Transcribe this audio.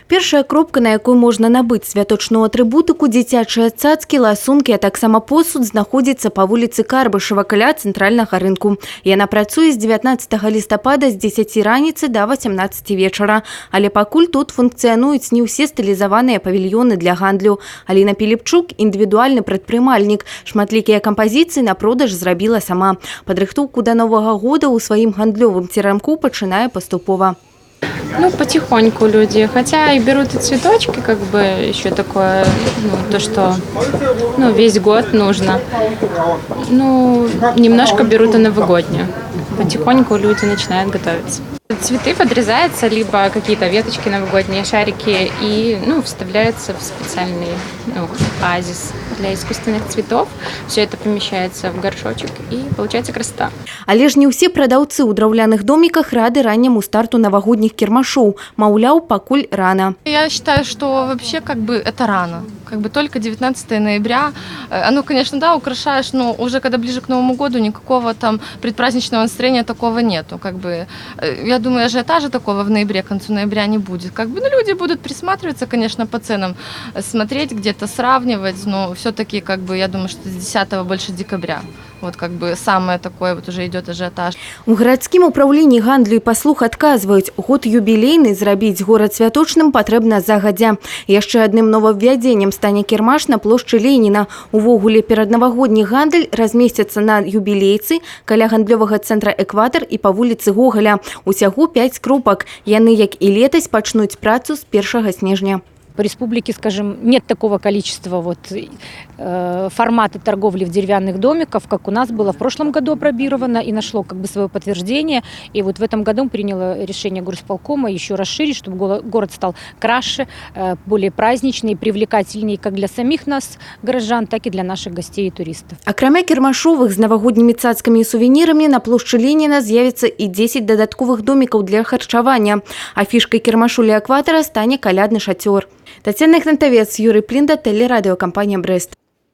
Першая кропка, на якой можна набыць святочную атрыбутыку, дзіцячыя цацкі, ласункі, а таксама посуд, знаходзіцца па вуліцы Карбышева каля цэнтральнага рынку. Яна працуе з 19 лістапада з 10 раніцы да 18 вечара. Але пакуль тут функцыянуюць не ўсе стылізаваныя павільёны для гандлю. Аліна Піліпчук – індывідуальны прадпрымальнік. Шматлікія кампазіцыі на продаж зрабіла сама. Падрыхтоўку да Новага года ў сваім гандлёвым церамку пачынае паступова. Ну, потихоньку люди, хотя и берут и цветочки, как бы еще такое, то, что, весь год нужно. Немножко берут и новогоднюю. Потихоньку люди начинают готовиться. Цветы подрезаются, либо какие-то веточки новогодние, шарики, и, вставляются в специальный, оазис для искусственных цветов. Все это помещается в горшочек, и получается красота. Але ж не ўсе прадаўцы ў драўляных домиках рады ранняму старту новогодних кірмашоў. Маўляў, пакуль рано. Я считаю, что вообще это рано. Только 19 ноября. Оно, конечно, да, украшаешь, но уже когда ближе к Новому году никакого там предпраздничного настроения такого нету. Я думаю, ажиотажа такого в ноябре, к концу ноября не будет. Люди будут присматриваться, конечно, по ценам, смотреть, где-то сравнивать, но все-таки, я думаю, что с 10 больше декабря. Самое такое уже идет ажиотаж. У гарадскім управленні гандлю і паслуг адказваюць, год юбілейны зрабіць горад святочным патрэбна загадзя. Яшчэ адным новаўвядзеннем стане кірмаш на плошчы Леніна. Увогуле пераднавагодні гандаль размесцяцца на юбілейцы каля гандлёвага цэнтра «Экватар» і па вуліцы Гоголя. Усяго 5 кропак. Яны, як і летась, пачнуць працу з 1 снежня. По республике, скажем, нет такого количества формата торговли в деревянных домиках, как у нас было в прошлом году опробировано и нашло свое подтверждение. И в этом году приняло решение горосполкома еще расширить, чтобы город стал краше, более праздничный, привлекательней как для самих нас, горожан, так и для наших гостей и туристов. Акрамя кірмашовых з навагоднімі цацкамі і сувенірамі на плошчы Леніна з'явіцца і 10 дадатковых домікаў для харчавання. А фішкай кірмашу ля Экватара стане калядны шацёр. Тацяна Ігнатавец, Юрий Плінда, телерадіокомпанія «Брест».